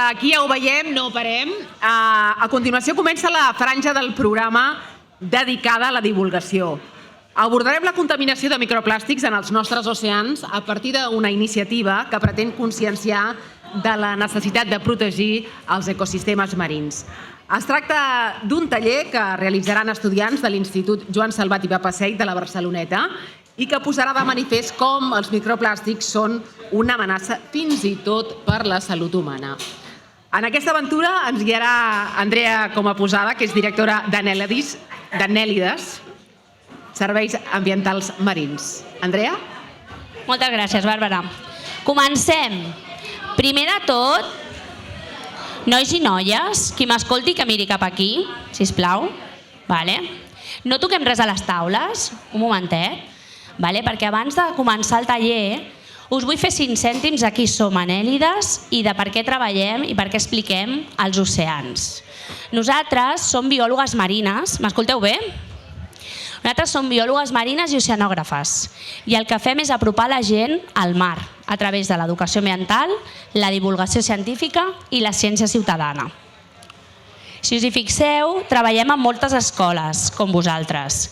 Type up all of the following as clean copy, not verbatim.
aquí ja ho veiem, no parem. A continuació comença la franja del programa dedicada a la divulgació. Abordarem la contaminació de microplàstics en els nostres oceans a partir d'una iniciativa que pretén conscienciar de la necessitat de protegir els ecosistemes marins. Es tracta d'un taller que realitzaran estudiants de l'Institut Joan Salvat i Papasseit de la Barceloneta i que posarà de manifest com els microplàstics són una amenaça fins i tot per la salut humana. En aquesta aventura ens guiarà Andrea Comaposada, que és directora d'Anèlides, Serveis Ambientals Marins. Andrea? Moltes gràcies, Bàrbara. Comencem. Primer de tot, nois i noies, qui m'escolti que miri cap aquí, sisplau. No toquem res a les taules, un momentet, perquè abans de començar el taller us vull fer 5 cèntims de qui som Anèlides i de per què treballem i per què expliquem els oceans. Nosaltres som biòlogues marines, m'escolteu bé? Nosaltres som biòlogues marines i oceanògrafes i el que fem és apropar la gent al mar a través de l'educació ambiental, la divulgació científica i la ciència ciutadana. Si us hi fixeu, treballem en moltes escoles, com vosaltres.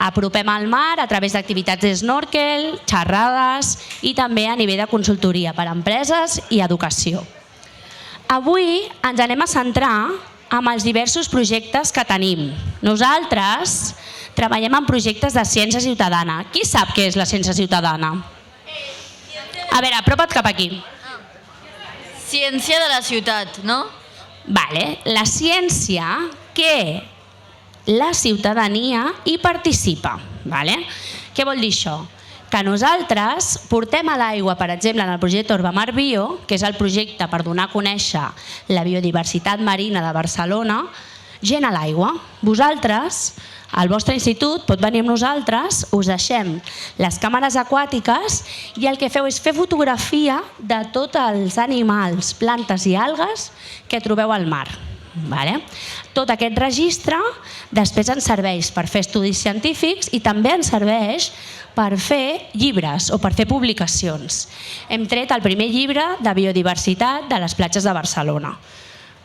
Apropem al mar a través d'activitats de snorkel, xerrades i també a nivell de consultoria per a empreses i educació. Avui ens anem a centrar en els diversos projectes que tenim. Nosaltres treballem en projectes de ciència ciutadana. Qui sap què és la ciència ciutadana? A veure, apropa't cap aquí. Ciència de la ciutat, no? La ciència que la ciutadania hi participa. Què vol dir això? Que nosaltres portem a l'aigua, per exemple, en el projecte Urbamar Bio, que és el projecte per donar a conèixer la biodiversitat marina de Barcelona, gent a l'aigua. Vosaltres, el vostre institut pot venir amb nosaltres, us deixem les càmeres aquàtiques i el que feu és fer fotografia de tots els animals, plantes i algues que trobeu al mar. Tot aquest registre després ens serveix per fer estudis científics i també ens serveix per fer llibres o per fer publicacions. Hem tret el primer llibre de biodiversitat de les platges de Barcelona,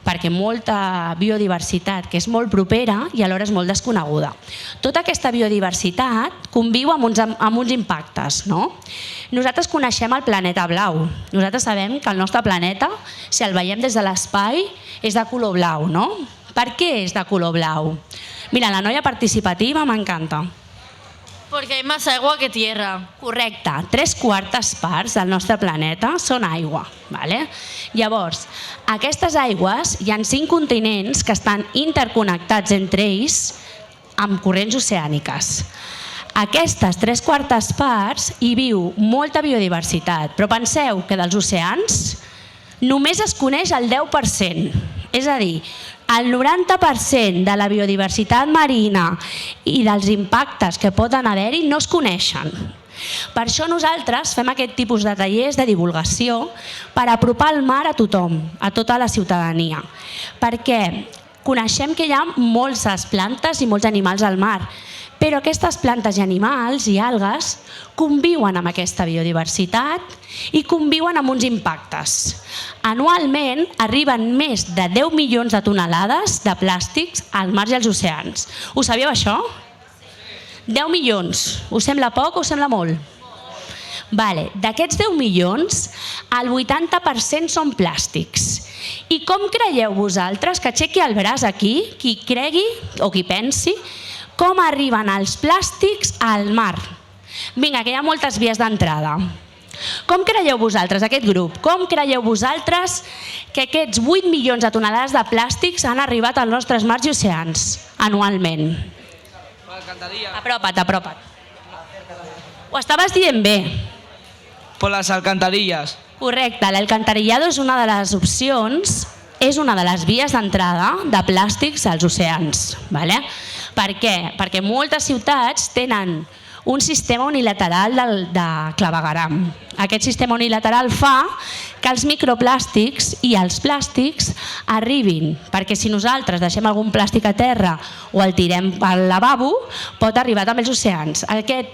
perquè molta biodiversitat que és molt propera i alhora és molt desconeguda. Tota aquesta biodiversitat conviu amb uns impactes. Nosaltres coneixem el planeta blau. Nosaltres sabem que el nostre planeta, si el veiem des de l'espai, és de color blau. Per què és de color blau? Mira, la noia participativa m'encanta. Porque hay más agua que tierra. Correcte, 3/4 parts del nostre planeta són aigua. Llavors, aquestes aigües, hi ha 5 continents que estan interconnectats entre ells amb corrents oceàniques. Aquestes 3/4 parts hi viu molta biodiversitat, però penseu que dels oceans només es coneix el 10%, és a dir, el 90% de la biodiversitat marina i dels impactes que poden haver-hi no es coneixen. Per això nosaltres fem aquest tipus de tallers de divulgació per apropar el mar a tothom, a tota la ciutadania, perquè coneixem que hi ha moltes plantes i molts animals al mar, però aquestes plantes i animals i algues conviuen amb aquesta biodiversitat i conviuen amb uns impactes. Anualment arriben més de 10 milions de tonelades de plàstics als mars i als oceans. Ho sabíeu, això? 10 milions. Us sembla poc o us sembla molt? D'aquests 10 milions, el 80% són plàstics. I com creieu vosaltres, que aixequi el braç aquí, qui cregui o qui pensi, com arriben els plàstics al mar? Vinga, que hi ha moltes vies d'entrada. Com creieu vosaltres, aquest grup, com creieu vosaltres que aquests 8 milions de tonelades de plàstics han arribat als nostres mars i oceans anualment? Apropa't. Ho estaves dient bé. Per les alcantarilles. Correcte, l'alcantarillado és una de les opcions, és una de les vies d'entrada de plàstics als oceans. Per què? Perquè moltes ciutats tenen un sistema unilateral de clavegueram. Aquest sistema unilateral fa que els microplàstics i els plàstics arribin, perquè si nosaltres deixem algun plàstic a terra o el tirem al lavabo, pot arribar també als oceans.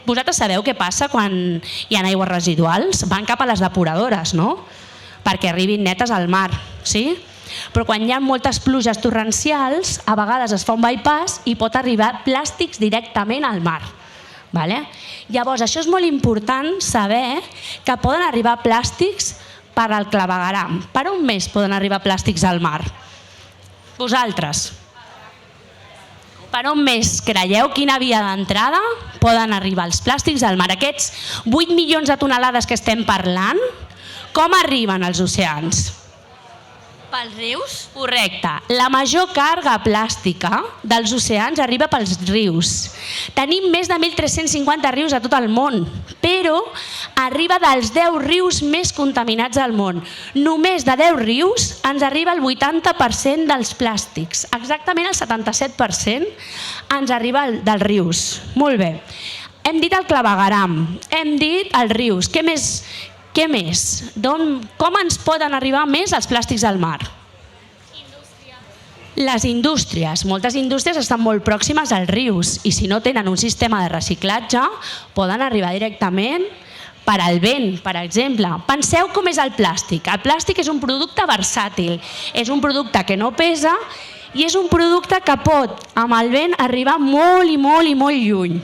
Vosaltres sabeu què passa quan hi ha aigües residuals? Van cap a les depuradores, no? Perquè arribin netes al mar, sí? Però quan hi ha moltes pluges torrencials, a vegades es fa un bypass i pot arribar plàstics directament al mar. Llavors, això és molt important saber que poden arribar plàstics per al clavegueram. Per on més poden arribar plàstics al mar? Vosaltres. Per on més creieu quina via d'entrada poden arribar els plàstics al mar? Aquests 8 milions de tonelades que estem parlant, com arriben als oceans? Pels rius? Correcte. La major càrrega plàstica dels oceans arriba pels rius. Tenim més de 1.350 rius a tot el món, però arriba dels 10 rius més contaminats del món. Només de 10 rius ens arriba el 80% dels plàstics. Exactament el 77% ens arriba dels rius. Molt bé. Hem dit el clavegueram, hem dit els rius. Què més? Com ens poden arribar més els plàstics al mar? Les indústries. Moltes indústries estan molt pròximes als rius i si no tenen un sistema de reciclatge poden arribar directament per al vent, per exemple. Penseu com és el plàstic. El plàstic és un producte versàtil, és un producte que no pesa i és un producte que pot, amb el vent, arribar molt i molt i molt lluny.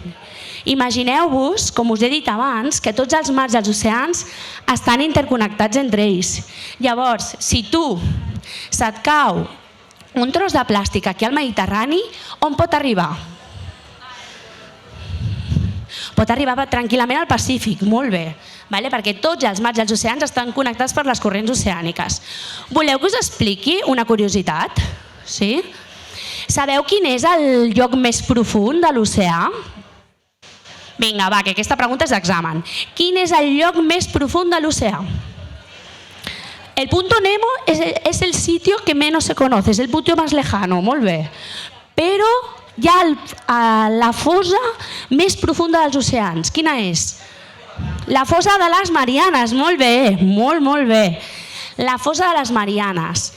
Imagineu-vos, com us he dit abans, que tots els mars i els oceans estan interconnectats entre ells. Llavors, si se't cau un tros de plàstic aquí al Mediterrani, on pot arribar? Pot arribar tranquil·lament al Pacífic, molt bé, perquè tots els mars i els oceans estan connectats per les corrents oceàniques. Voleu que us expliqui una curiositat? Sí? Sabeu quin és el lloc més profund de l'oceà? Vinga, va, que aquesta pregunta és d'examen. Quin és el lloc més profund de l'oceà? El punto Nemo es el sitio que menos se conoce, es el punto más lejano, molt bé. Però hi ha la fossa més profunda dels oceans. Quina és? La fossa de les Marianes, molt bé, molt bé. La fossa de les Marianes,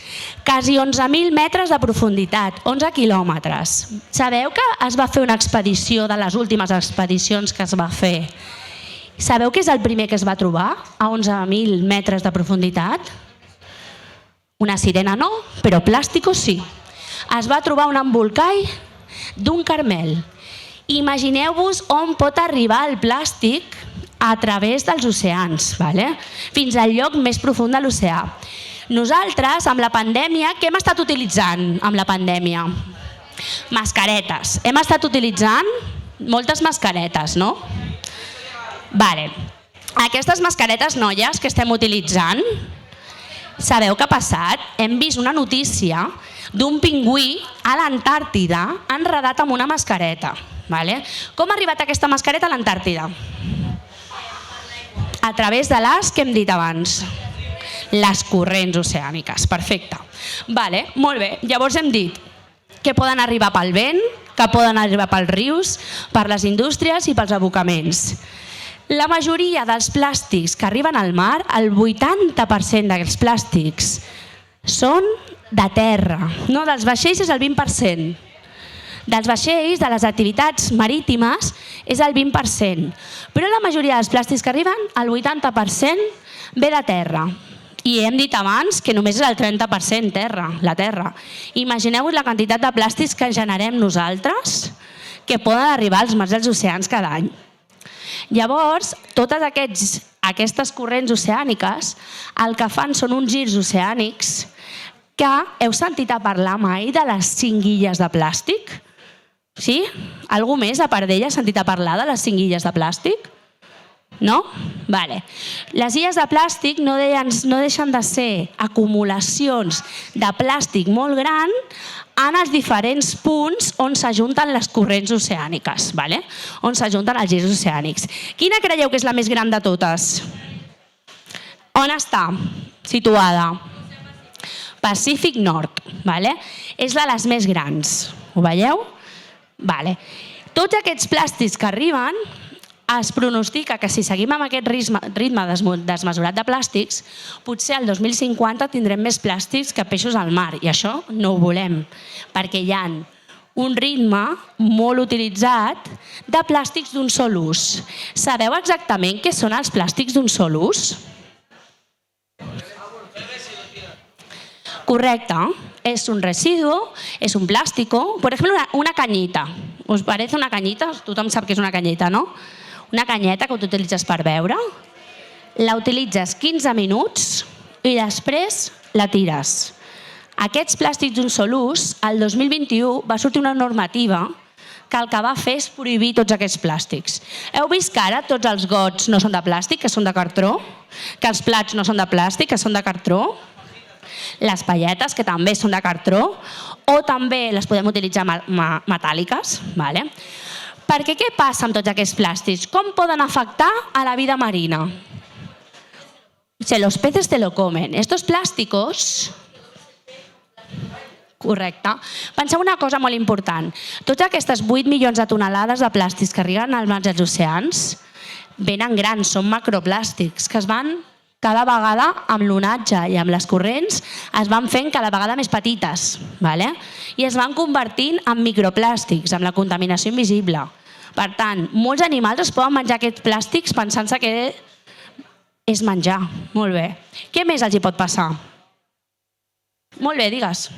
quasi 11.000 metres de profunditat, 11 quilòmetres. Sabeu que es va fer una expedició, de les últimes expedicions que es va fer? Sabeu què és el primer que es va trobar a 11.000 metres de profunditat? Una sirena no, però plàsticos sí. Es va trobar un embolcall d'un caramel. Imagineu-vos on pot arribar el plàstic a través dels oceans, fins al lloc més profund de l'oceà. Nosaltres, amb la pandèmia, què hem estat utilitzant amb la pandèmia? Mascaretes. Hem estat utilitzant moltes mascaretes, no? Aquestes mascaretes, noies, que estem utilitzant, sabeu què ha passat? Hem vist una notícia d'un pingüí a l'Antàrtida enredat amb una mascareta. Com ha arribat aquesta mascareta a l'Antàrtida? A través de les que hem dit abans, les corrents oceàniques. Perfecte. Molt bé, llavors hem dit que poden arribar pel vent, que poden arribar pels rius, per les indústries i pels abocaments. La majoria dels plàstics que arriben al mar, el 80% d'aquests plàstics, són de terra. No, dels vaixells és el 20%. Dels vaixells, de les activitats marítimes, és el 20%. Però la majoria dels plàstics que arriben, el 80%, ve de terra. I hem dit abans que només és el 30% la terra. Imagineu-vos la quantitat de plàstics que generem nosaltres que poden arribar als mars dels oceans cada any. Llavors, totes aquestes corrents oceàniques el que fan són uns girs oceànics que heu sentit a parlar mai de les 5 illes de plàstic? Sí? Algú més, a part d'ella, ha sentit a parlar de les 5 illes de plàstic? No? Les illes de plàstic no deixen de ser acumulacions de plàstic molt gran en els diferents punts on s'ajunten les corrents oceàniques, on s'ajunten els girs oceànics. Quina creieu que és la més gran de totes? On està situada? Pacífic Nord. És de les més grans. Ho veieu? Tots aquests plàstics que arriben, es pronostica que si seguim amb aquest ritme desmesurat de plàstics, potser el 2050 tindrem més plàstics que peixos al mar, i això no ho volem, perquè hi ha un ritme molt utilitzat de plàstics d'un sol ús. Sabeu exactament què són els plàstics d'un sol ús? Correcte. Es un residu, es un plástico. Por ejemplo, una cañita. ¿Us parece una cañita? Tothom sap que és una canyeta, no? Una canyeta que t'utilitzes per beure. La utilitzes 15 minuts i després la tires. Aquests plàstics d'un sol ús, el 2021 va sortir una normativa que el que va fer és prohibir tots aquests plàstics. Heu vist que ara tots els gots no són de plàstic, que són de cartró? Que els plats no són de plàstic, que són de cartró? Les palletes, que també són de cartró, o també les podem utilitzar metàl·liques. Perquè què passa amb tots aquests plàstics? Com poden afectar a la vida marina? Los peces te lo comen. Estos plásticos... Correcte. Penseu una cosa molt important. Totes aquestes 8 milions de tonelades de plàstics que arriben als mars i als oceans venen grans, són macroplàstics, que es van cada vegada amb l'onatge i amb les corrents es van fent cada vegada més petites. I es van convertint en microplàstics, amb la contaminació invisible. Per tant, molts animals es poden menjar aquests plàstics pensant-se que és menjar. Molt bé. Què més els hi pot passar? Molt bé, digues.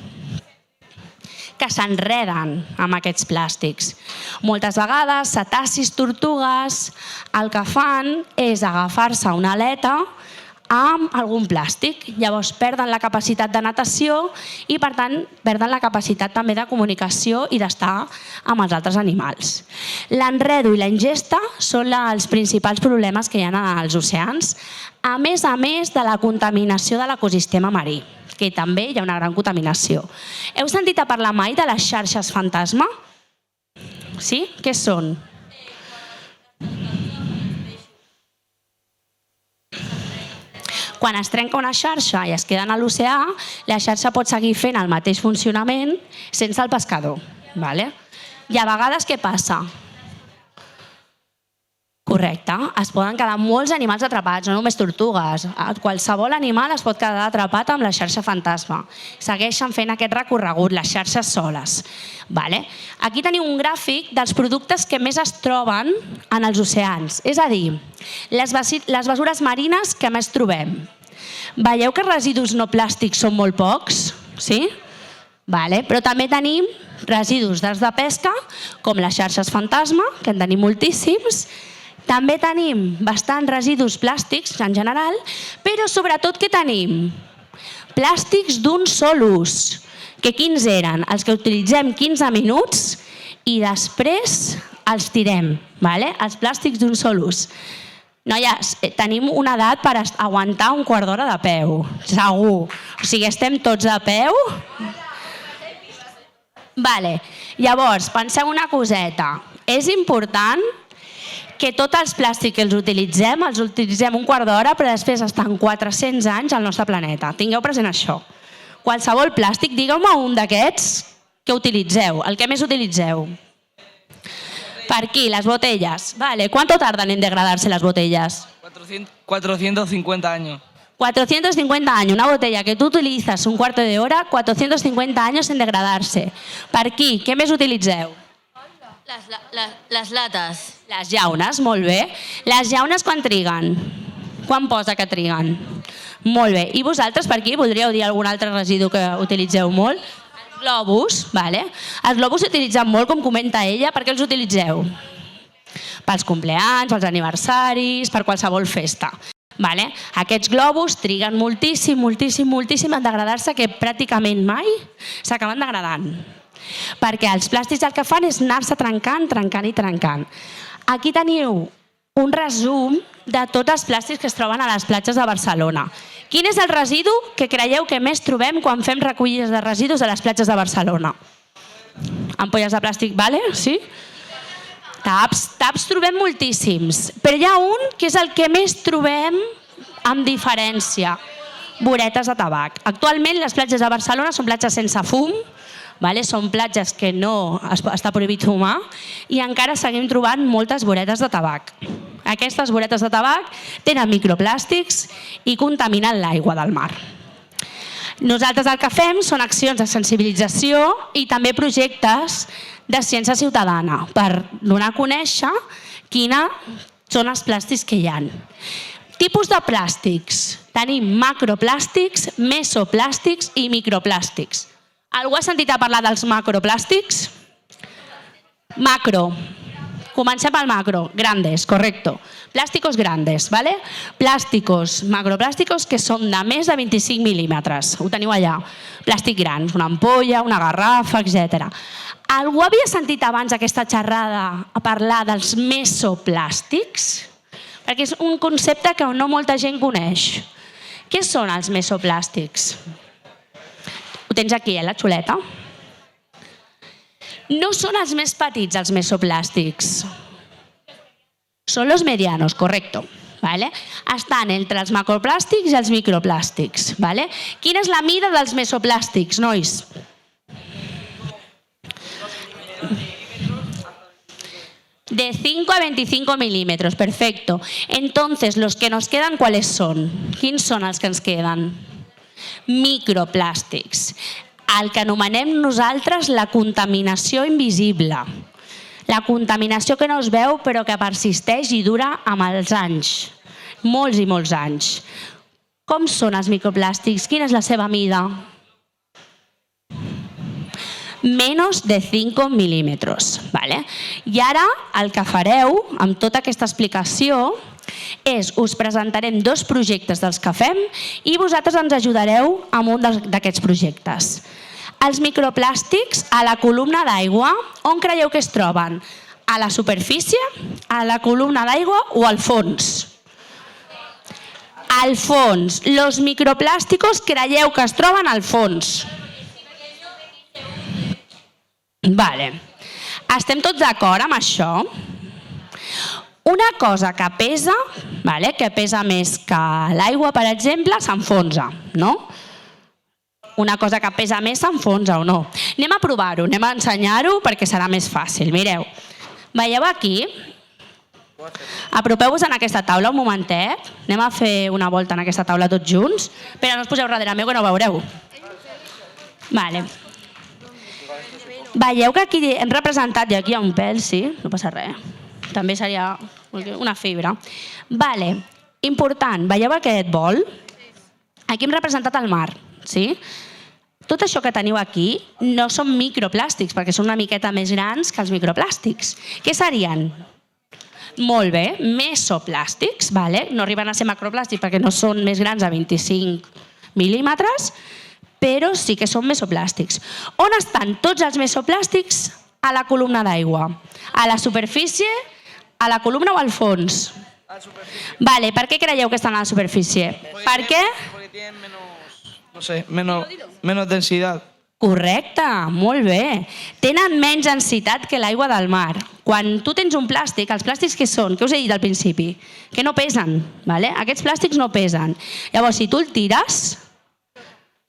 Que s'enreden amb aquests plàstics. Moltes vegades, cetacis, tortugues, el que fan és agafar-se una aleta amb algun plàstic. Llavors perden la capacitat de natació i, per tant, perden la capacitat també de comunicació i d'estar amb els altres animals. L'enredo i la ingesta són els principals problemes que hi ha als oceans, a més de la contaminació de l'ecosistema marí, que també hi ha una gran contaminació. Heu sentit a parlar mai de les xarxes fantasma? Sí? Què són? Quan es trenca una xarxa i es queden a l'oceà, la xarxa pot seguir fent el mateix funcionament sense el pescador. I a vegades què passa? Correcte. Es poden quedar molts animals atrapats, no només tortugues. Qualsevol animal es pot quedar atrapat amb la xarxa fantasma. Segueixen fent aquest recorregut, les xarxes soles. Aquí teniu un gràfic dels productes que més es troben en els oceans. És a dir, les bessures marines que més trobem. Veieu que residus no plàstics són molt pocs? Sí? Però també tenim residus d'arts de pesca, com les xarxes fantasma, que en tenim moltíssims. També tenim bastants residus plàstics en general, però sobretot què tenim? Plàstics d'un sol ús. Que quins eren? Els que utilitzem 15 minuts i després els tirem. Els plàstics d'un sol ús. Noies, tenim una edat per aguantar un quart d'hora de peu, segur. O sigui, estem tots de peu. Llavors, penseu una coseta. És important que tots els plàstics que els utilitzem un quart d'hora, però després estan 400 anys al nostre planeta. Tingueu present això. Qualsevol plàstic, digueu-me un d'aquests que utilitzeu, el que més utilitzeu. Per aquí, les botelles. ¿Cuánto tardan en degradarse las botellas? 450 años. 450 años. Una botella que tú utilizas un cuarto de hora, 450 años en degradarse. Per aquí, què més utilitzeu? Les lates. Les llaunes, molt bé. Les llaunes quan triguen? Quan posa que triguen? Molt bé. I vosaltres per aquí voldríeu dir algun altre residu que utilitzeu molt? Els globus, Els globus s'utilitzen molt, com comenta ella. Per què els utilitzeu? Pels compleanys, pels aniversaris, per qualsevol festa. Aquests globus triguen moltíssim en degradar-se, que pràcticament mai s'acaben degradant. Perquè els plàstics el que fan és anar-se trencant. Aquí teniu un resum de tots els plàstics que es troben a les platges de Barcelona. Quin és el residu que creieu que més trobem quan fem recollides de residus a les platges de Barcelona? Ampolles de plàstic, sí? Taps trobem moltíssims, però hi ha un que és el que més trobem amb diferència. Boretes de tabac. Actualment les platges de Barcelona són platges sense fum, són platges que no està prohibit fumar i encara seguim trobant moltes boretes de tabac. Aquestes boretes de tabac tenen microplàstics i contaminen l'aigua del mar. Nosaltres el que fem són accions de sensibilització i també projectes de ciència ciutadana per donar a conèixer quins són els plàstics que hi ha. Tipus de plàstics. Tenim macroplàstics, mesoplàstics i microplàstics. Algú ha sentit a parlar dels macroplàstics? Macro. Comencem al macro. Grandes, correcto. Plásticos grandes, ¿vale? Plásticos, macroplásticos que són de més de 25 mil·límetres. Ho teniu allà. Plàstic grans, una ampolla, una garrafa, etc. Algú havia sentit abans aquesta xerrada a parlar dels mesoplàstics? Perquè és un concepte que no molta gent coneix. Què són els mesoplàstics? Ho tens aquí, la xuleta. No són els més petits, els mesoplàstics. Són los medianos, correcto. ¿Vale? Estan entre els macroplàstics i els microplàstics. ¿Vale? Quina és la mida dels mesoplàstics, nois? De 5 a 25 milímetros, perfecto. Entonces, los que nos quedan, ¿cuáles son? Quins són els que ens queden? Microplàstics. El que anomenem nosaltres la contaminació invisible. La contaminació que no es veu però que persisteix i dura amb els anys. Molts i molts anys. Com són els microplàstics? Quina és la seva mida? Menos de 5 milímetros. ¿Vale? I ara el que fareu amb tota aquesta explicació és us presentarem 2 projectes dels que fem i vosaltres ens ajudareu amb un d'aquests projectes. Els microplàstics a la columna d'aigua, on creieu que es troben? A la superfície, a la columna d'aigua o al fons? Al fons. Los microplásticos creieu que es troben al fons? Vale. Estem tots d'acord amb això? Una cosa que pesa, vale, que pesa més que l'aigua, per exemple, s'enfonsa, no? Una cosa que pesa més s'enfonsa o no. Anem a provar-ho, anem a ensenyar-ho perquè serà més fàcil. Mireu, veieu aquí? Apropeu-vos en aquesta taula un momentet. Anem a fer una volta en aquesta taula tots junts. Però no us poseu darrere meu que no ho veureu. Vale. Veieu que aquí hem representat, i aquí hi ha un pèl, sí, no passa res. També seria una fibra. Vale. Important, veieu aquest bol? Aquí hem representat el mar. Sí? Tot això que teniu aquí no són microplàstics, perquè són una miqueta més grans que els microplàstics. Què serien? Molt bé, mesoplàstics, vale? No arriben a ser macroplàstics perquè no són més grans de 25 mil·límetres, però sí que són mesoplàstics. On estan tots els mesoplàstics? A la columna d'aigua. A la superfície, a la columna o al fons? A la superfície. Vale, per què creieu que estan a la superfície? Per què? Perquè tenen menos densidad. Correcte, molt bé. Tenen menys densitat que l'aigua del mar. Quan tu tens un plàstic, els plàstics què són? Què us he dit al principi? Que no pesen, ¿vale? Aquests plàstics no pesen. Llavors, si tu el tires,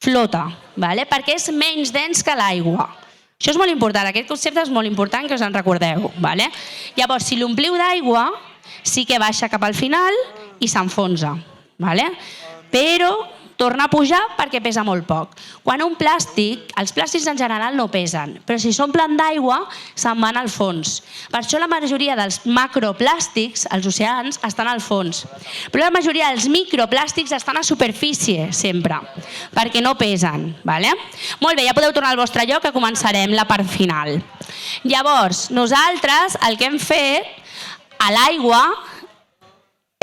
flota, ¿vale? Perquè és menys dens que l'aigua. Això és molt important, aquest concepte és molt important que us en recordeu, ¿vale? Llavors, si l'ompliu d'aigua, sí que baixa cap al final i s'enfonsa, ¿vale? Però torna a pujar perquè pesa molt poc. Quan un plàstic, els plàstics en general no pesen, però si s'omplen d'aigua se'n van al fons. Per això la majoria dels macroplàstics, els oceans, estan al fons. Però la majoria dels microplàstics estan a superfície, sempre, perquè no pesen. ¿Vale? Molt bé, ja podeu tornar al vostre lloc que començarem la part final. Llavors, nosaltres el que hem fet a l'aigua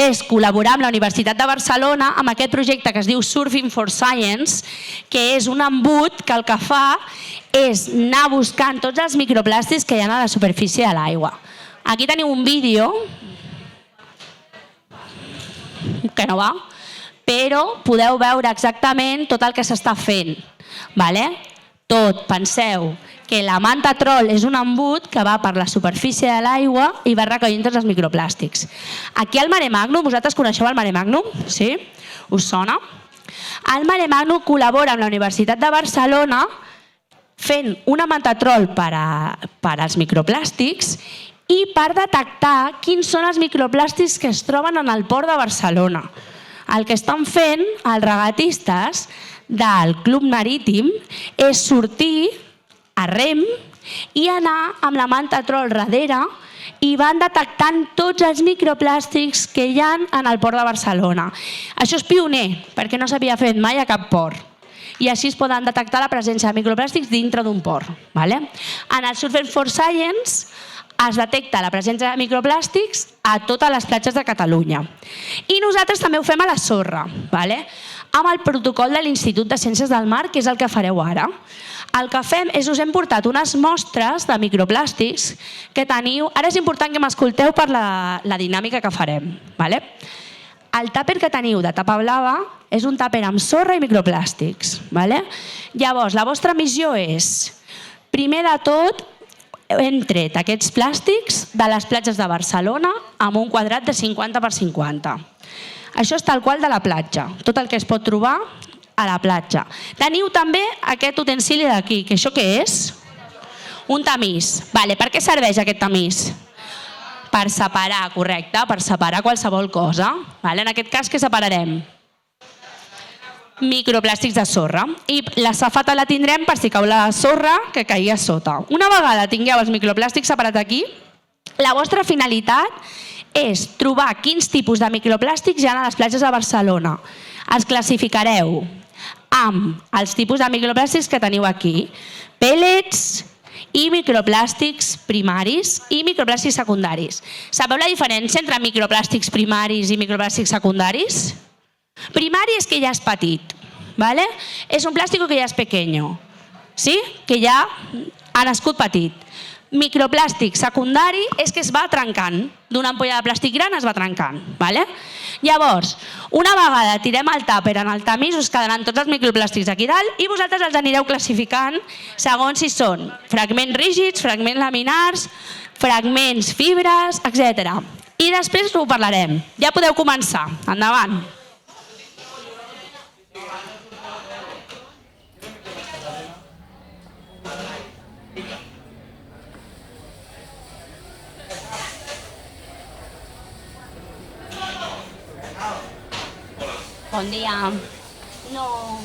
és col·laborar amb la Universitat de Barcelona amb aquest projecte que es diu Surfing for Science, que és un embut que el que fa és anar buscant tots els microplàstics que hi ha a la superfície de l'aigua. Aquí teniu un vídeo que no va, però podeu veure exactament tot el que s'està fent. Tot, penseu que la manta troll és un embut que va per la superfície de l'aigua i va recollint tots els microplàstics. Aquí al Mare Magnum, vosaltres coneixeu el Mare Magnum? Sí? Us sona? El Mare Magnum col·labora amb la Universitat de Barcelona fent una manta troll per als microplàstics i per detectar quins són els microplàstics que es troben en el port de Barcelona. El que estan fent els regatistes del Club Marítim és sortir a rem i anar amb la manta troll darrere i van detectant tots els microplàstics que hi ha en el port de Barcelona. Això és pioner, perquè no s'havia fet mai a cap port. I així es poden detectar la presència de microplàstics dintre d'un port. En el Surfing for Science es detecta la presència de microplàstics a totes les platges de Catalunya. I nosaltres també ho fem a la sorra, amb el protocol de l'Institut de Ciències del Mar, que és el que fareu ara. El que fem és us hem portat unes mostres de microplàstics que teniu... Ara és important que m'escolteu per la dinàmica que farem. El tàper que teniu de tapa blava és un tàper amb sorra i microplàstics. Llavors, la vostra missió és, primer de tot, hem tret aquests plàstics de les platges de Barcelona amb un quadrat de 50 per 50. Això és tal qual de la platja, tot el que es pot trobar a la platja. Teniu també aquest utensili d'aquí, que això què és? Un tamís. Per què serveix aquest tamís? Per separar, correcte, per separar qualsevol cosa. En aquest cas, què separarem? Microplàstics de sorra. I la safata la tindrem per si cau la sorra que caigui a sota. Una vegada tingueu els microplàstics separats aquí, la vostra finalitat és trobar quins tipus de microplàstics hi ha a les platges de Barcelona. Els classificareu amb els tipus de microplàstics que teniu aquí. Pellets i microplàstics primaris i microplàstics secundaris. Sabeu la diferència entre microplàstics primaris i microplàstics secundaris? Primari és que ja és petit, és un plàstic que ja és pequeño, que ja ha nascut petit. Microplàstic secundari és que es va trencant, d'una ampolla de plàstic gran es va trencant. Llavors, una vegada tirem el tàper en el tamís, us quedaran tots els microplàstics aquí dalt i vosaltres els anireu classificant segons si són fragments rígids, fragments laminars, fragments fibres, etc. I després ho parlarem. Ja podeu començar. Endavant. Bon dia. No.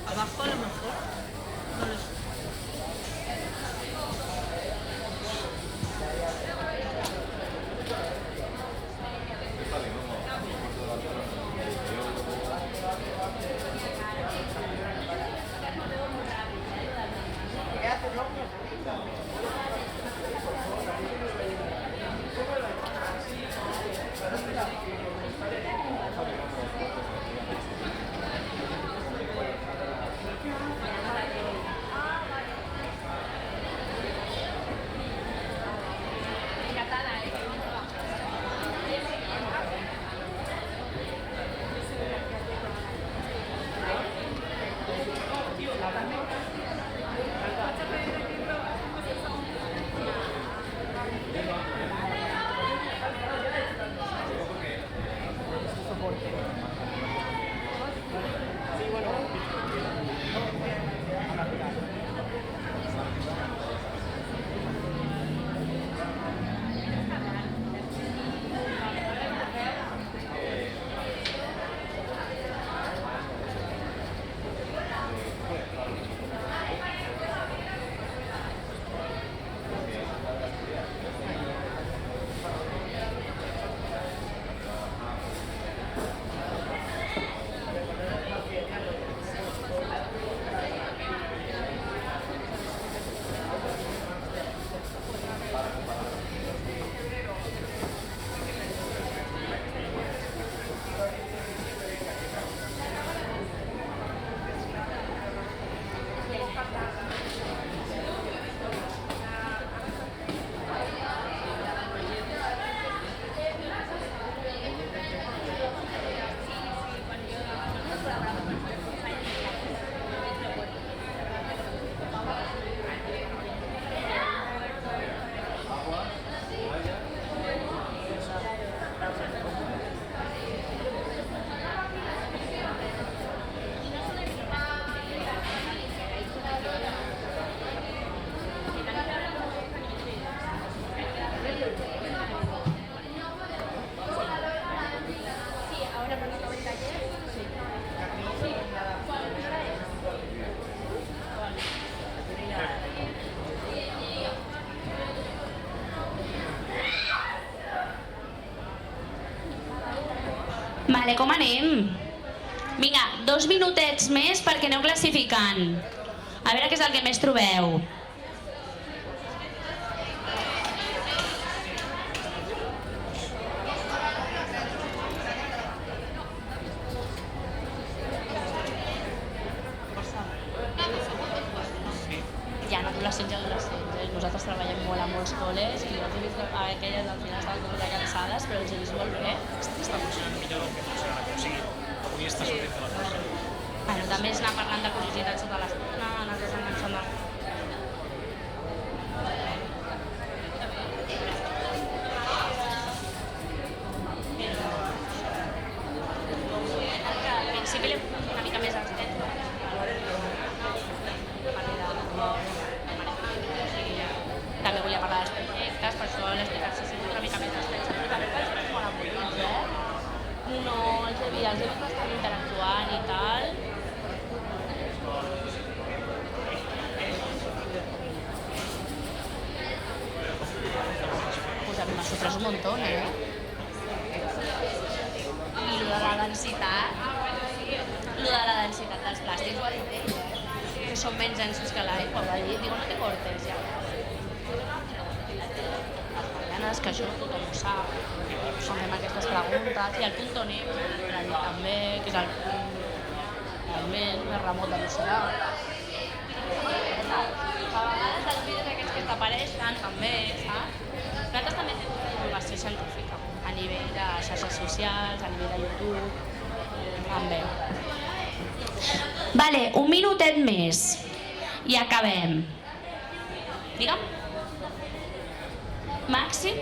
Abajo a lo mejor. Vale, com anem? Vinga, 2 minutets més perquè aneu classificant. A veure què és el que més trobeu. Hi ha adolescents i adolescents. Nosaltres treballem molt a molts col·les i els he vist aquelles al final estaven totes cansades, però els he vist molt bé. Està funcionant millor del que funcionava. O sigui, avui està sortint de la cosa. Bueno, també és anar parlant de curiositats sota l'estona, anar desenganxant de... Al principi l'hem fet una mica més extens. També volia parlar dels projectes, per això l'explicació és una mica més extensa, però també vaig fer molt avorrits, No, els he vist bastant interactuant i tal. Pues a mi m'ha sorprès un montón, I lo de la densitat dels plàstics ho ha dit ell, que són menys densos que l'aigua, va dir, diu, no te cortes, ja. Que això tothom ho sap, fem aquestes preguntes, i el puntoner, també, que és el punt més remot de l'oceà. A vegades els vídeos aquests que t'apareixen també, saps? Nosaltres també fem divulgació científica, a nivell de xarxes socials, a nivell de YouTube, també. Vale, un minutet més i acabem. Digue'm. Màxim?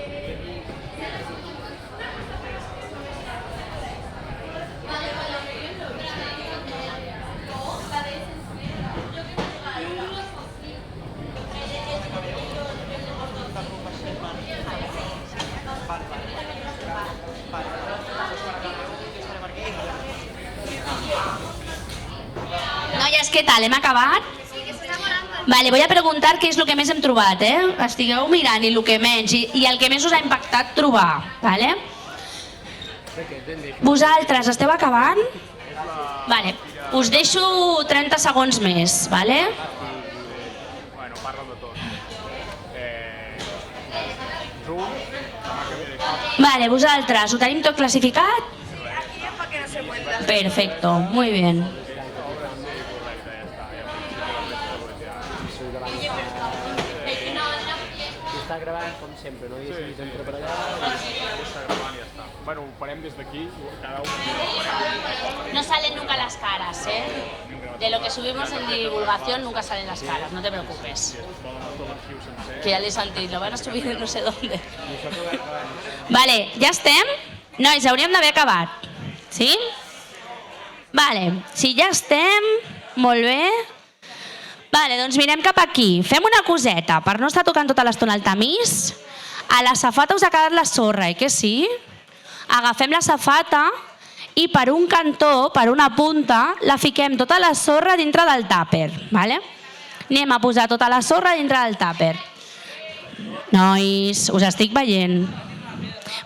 Noies, què tal? Hem acabat? Vale, voy a preguntar què és el que més hem trobat, Estigueu mirant i el que menys, i el que més us ha impactat trobar, vale? Vosaltres esteu acabant? Vale, us deixo 30 segons més, vale? Bueno, parla de tot. Vale, vosaltres, ho tenim tot classificat? Perfecto, muy bien. Està gravant com sempre, no? I si entra per allà... Està gravant i ja està. Bueno, ho farem des d'aquí, cada un... No salen nunca las caras, De lo que subimos en divulgación nunca salen las caras, no te preocupes. Que ya les han dit, lo van a subir en no sé dónde. Vale, ja estem? Nois, hauríem d'haver acabat. Sí? Vale, si ja estem, molt bé. Vale, doncs mirem cap aquí. Fem una coseta, per no estar tocant tota l'estona el tamís. A la safata us ha quedat la sorra, que sí? Agafem la safata i per un cantó, per una punta, la fiquem tota la sorra dintre del tàper. Vale? Anem a posar tota la sorra dintre del tàper. Nois, us estic veient.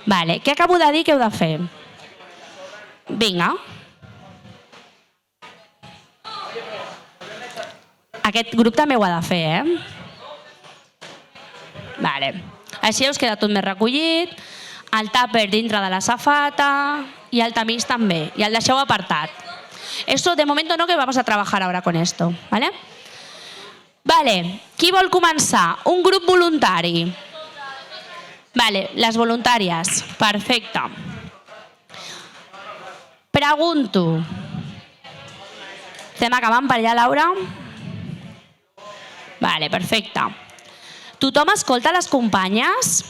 Vale, què acabo de dir que heu de fer? Vinga. Aquest grup també ho ha de fer, Vale. Així us queda tot més recollit, el tàper dintre de la safata y el tamís també, i el deixeu apartat. Esto de momento no, que vamos a trabajar ahora con esto, ¿vale? Vale, qui vol començar? Un grup voluntari. Vale, les voluntàries, perfecte. Pregunto. Estem acabant per allà, Laura? Vale, perfecte. Tothom escolta les companyes?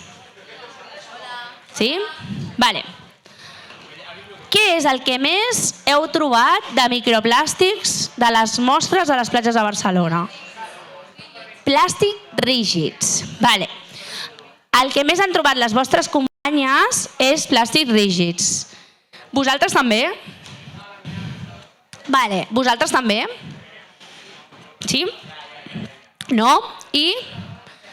Sí? Vale. Què és el que més heu trobat de microplàstics de les mostres de les platges de Barcelona? Plàstic rígids. Vale. El que més han trobat les vostres companyes és plàstics rígids. Vosaltres també? Vale. Vosaltres també? Sí? No? I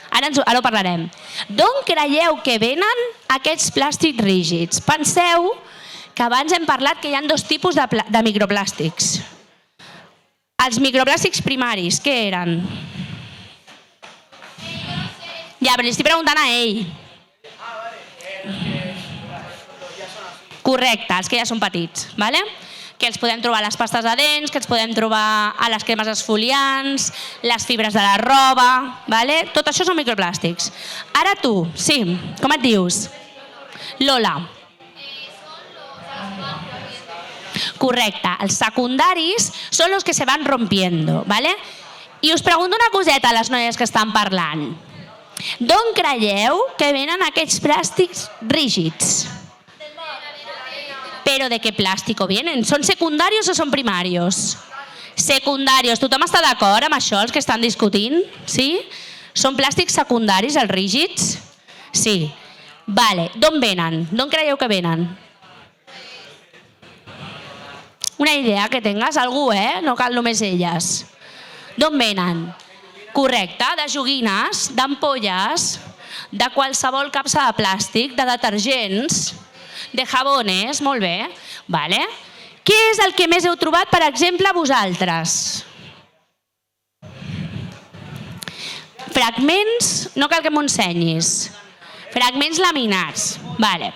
ara ho parlarem. D'on creieu que venen aquests plàstics rígids? Penseu que abans hem parlat que hi ha dos tipus de microplàstics. Els microplàstics primaris, què eren? Ja, però li estic preguntant a ell. Correcte, els que ja són petits, ¿vale? Que els podem trobar a les pastes de dents, que els podem trobar a les cremes esfoliants, les fibres de la roba, ¿vale? Tot això són microplàstics. Ara tu, sí, com et dius? Lola. Correcte, els secundaris són els que se van rompiendo, ¿vale? I us pregunto una coseta a les noies que estan parlant. D'on creieu que venen aquests plàstics rígids? ¿Pero de qué plástico vienen? ¿Son secundarios o son primarios? Secundarios. Tothom està d'acord amb això, els que estan discutint? Sí? Són plàstics secundaris, els rígids? Sí. Vale. D'on venen? D'on creieu que venen? Una idea que tingues? Algú, No cal només elles. D'on venen? Correcte. De joguines, d'ampolles, de qualsevol capsa de plàstic, de detergents, de jabones, molt bé. Vale. Què és el que més heu trobat, per exemple, vosaltres? Fragments, no cal que m'ho ensenyis. Fragments laminars. Vale.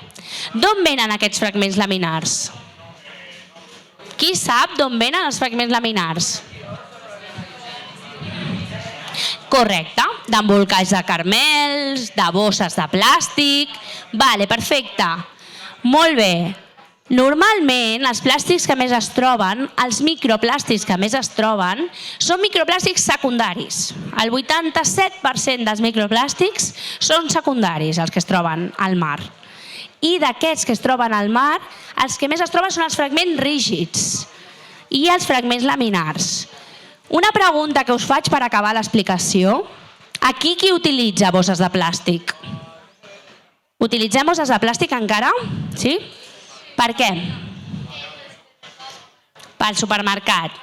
D'on venen aquests fragments laminars? Qui sap d'on venen els fragments laminars? Correcte, d'embolcalls de caramels, de bosses de plàstic. Vale, perfecte. Molt bé. Normalment, els plàstics que més es troben, els microplàstics que més es troben, són microplàstics secundaris. El 87% dels microplàstics són secundaris, els que es troben al mar. I d'aquests que es troben al mar, els que més es troben són els fragments rígids i els fragments laminars. Una pregunta que us faig per acabar l'explicació. Aquí qui utilitza bosses de plàstic? Utilitzem bosses de plàstic encara? Sí? Per què? Pel supermercat.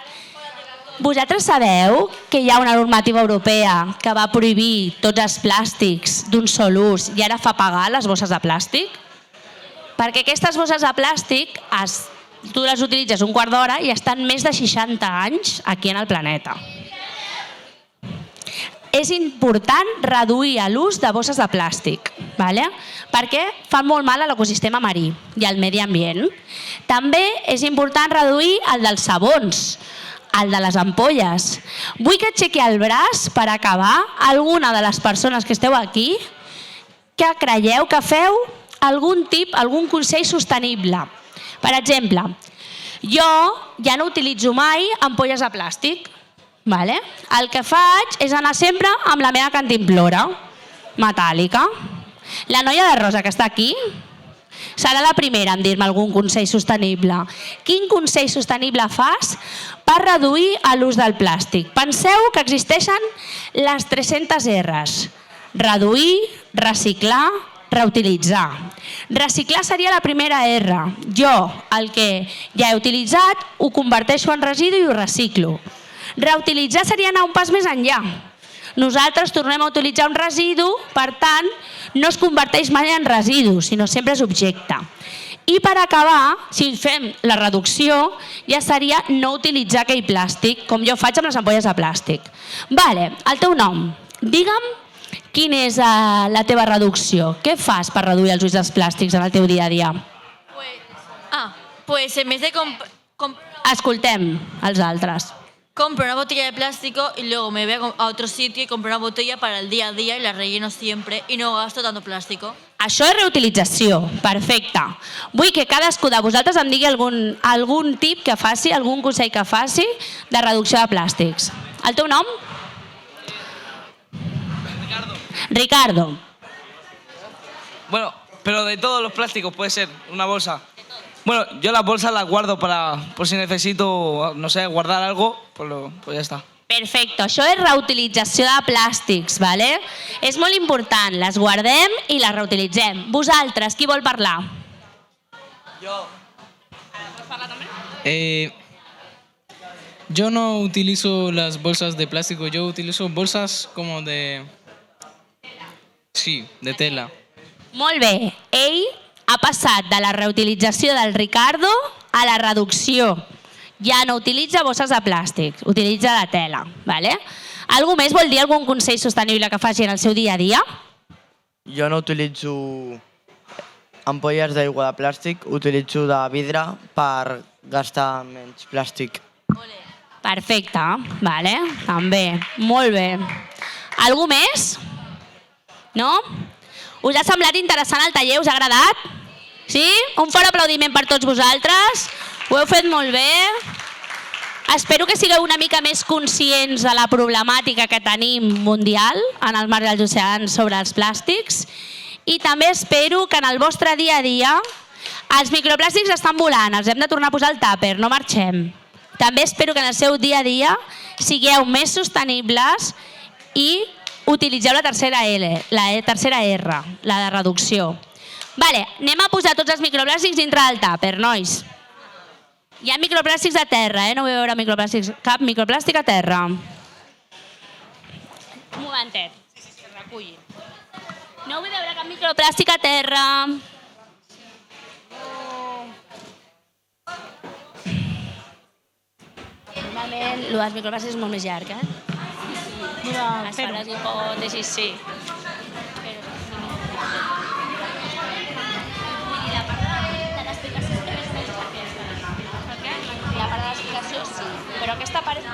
Vosaltres sabeu que hi ha una normativa europea que va prohibir tots els plàstics d'un sol ús i ara fa pagar les bosses de plàstic? Perquè aquestes bosses de plàstic tu les utilitzes un quart d'hora i estan més de 60 anys aquí en el planeta. És important reduir l'ús de bosses de plàstic, perquè fan molt mal a l'ecosistema marí i al medi ambient. També és important reduir el dels sabons, el de les ampolles. Vull que aixequi el braç per acabar alguna de les persones que esteu aquí que creieu que feu algun consell sostenible. Per exemple, jo ja no utilitzo mai ampolles de plàstic. El que faig és anar sempre amb la meva cantimplora metàl·lica. La noia de rosa que està aquí serà la primera en dir-me algun consell sostenible. Quin consell sostenible fas per reduir l'ús del plàstic? Penseu que existeixen les 300 R's. Reduir, reciclar, reutilitzar. Reciclar seria la primera R. Jo, el que ja he utilitzat, ho converteixo en residu i ho reciclo. Reutilitzar seria anar un pas més enllà. Nosaltres tornem a utilitzar un residu, per tant, no es converteix mai en residu, sinó sempre és objecte. I per acabar, si fem la reducció, ja seria no utilitzar aquell plàstic, com jo faig amb les ampolles de plàstic. Vale, el teu nom. Digue'm quina és la teva reducció. Què fas per reduir els ulls dels plàstics en el teu dia a dia? Pues en vez de Escoltem els altres. compro una botella de plástico y luego me voy a otro sitio y compro una botella para el día a día y la relleno siempre y no gasto tanto plástico. Això és reutilització, perfecte. Vull que cadascú de vosaltres em digui algun tip que faci, algun consell que faci de reducció de plàstics. El teu nom? Ricardo. Bueno, pero de todos los plásticos puede ser una bolsa. Bueno, yo las bolsas las guardo por si necesito, no sé, guardar algo, pues ya está. Perfecte, això és reutilització de plàstics, ¿vale? És molt important, les guardem i les reutilitzem. Vosaltres, qui vol parlar? Jo. ¿Vols parlar també? Yo no utilizo las bolsas de plástico, yo utilizo bolsas como de... Sí, de tela. Molt bé, ell ha passat de la reutilització del Ricardo a la reducció. Ja no utilitza bosses de plàstic, utilitza de tela. Vale? Algú més vol dir algun consell sostenible que faci en el seu dia a dia? Jo no utilitzo ampolles d'aigua de plàstic, utilitzo de vidre per gastar menys plàstic. Perfecte, vale, també, molt bé. Algú més? No? Us ha semblat interessant el taller? Us ha agradat? Sí? Un fort aplaudiment per tots vosaltres. Ho heu fet molt bé. Espero que sigueu una mica més conscients de la problemàtica que tenim mundial en el mar dels oceans sobre els plàstics i també espero que en el vostre dia a dia els microplàstics estan volant, els hem de tornar a posar al tàper, no marxem. També espero que en el seu dia a dia sigueu més sostenibles i utilitzeu la tercera L, la tercera R, la de reducció. Vale, anem a posar tots els microplàstics dintre del tàper, nois. Hi ha microplàstics a terra, no vull veure microplàstics, cap microplàstic a terra. Un momentet, que es recullin. No vull veure cap microplàstic a terra. Normalment, el dels microplàstics és molt més llarg, Es fa les hipòtesis, sí. La part de l'explicació és més o menys aquesta. La part de l'explicació sí, però aquesta part és...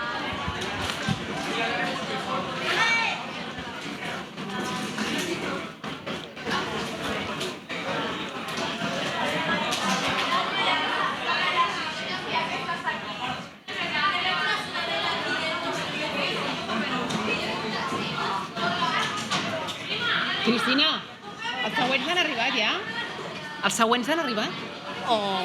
Cristina, els següents han arribat ja? Els següents han arribat? Oh.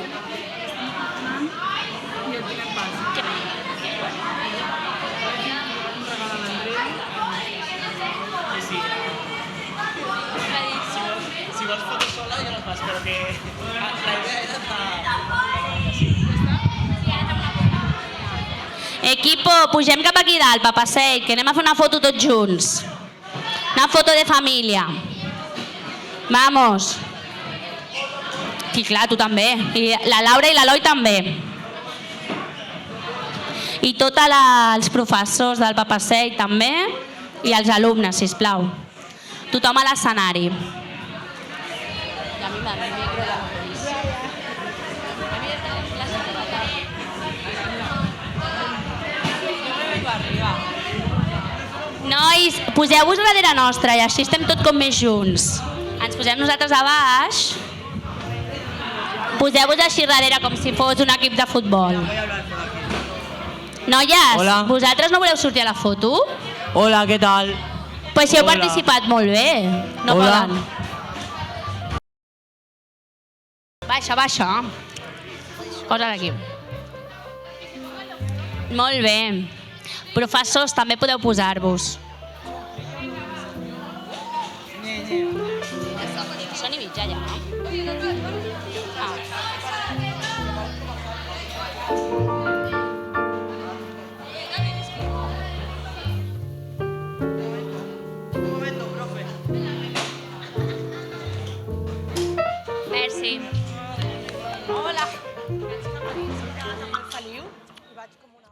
Si vols foto sola, jo les fas, però que la idea era Equipo, pugem cap aquí dalt, papaseit, que anem a fer una foto tots junts. Una foto de família. Vamos. I clar, tu també. I la Laura i l'Eloi també. I tots els professors del Papaseit també. I els alumnes, sisplau. Tothom a l'escenari. Nois, poseu-vos darrere nostra i així estem tots com més junts. Ens posem nosaltres a baix. Poseu-vos així darrere com si fos un equip de futbol. Noies, Hola. vosaltres no voleu sortir a la foto? Hola, què tal? Pues si heu Hola. participat molt bé. No Hola. poden. Baixa, baixa. Posa't aquí. Molt bé. Professors, també podeu posar-vos. Són i mitja ja, no? Merci. Hola. Feliu? I vaig com una...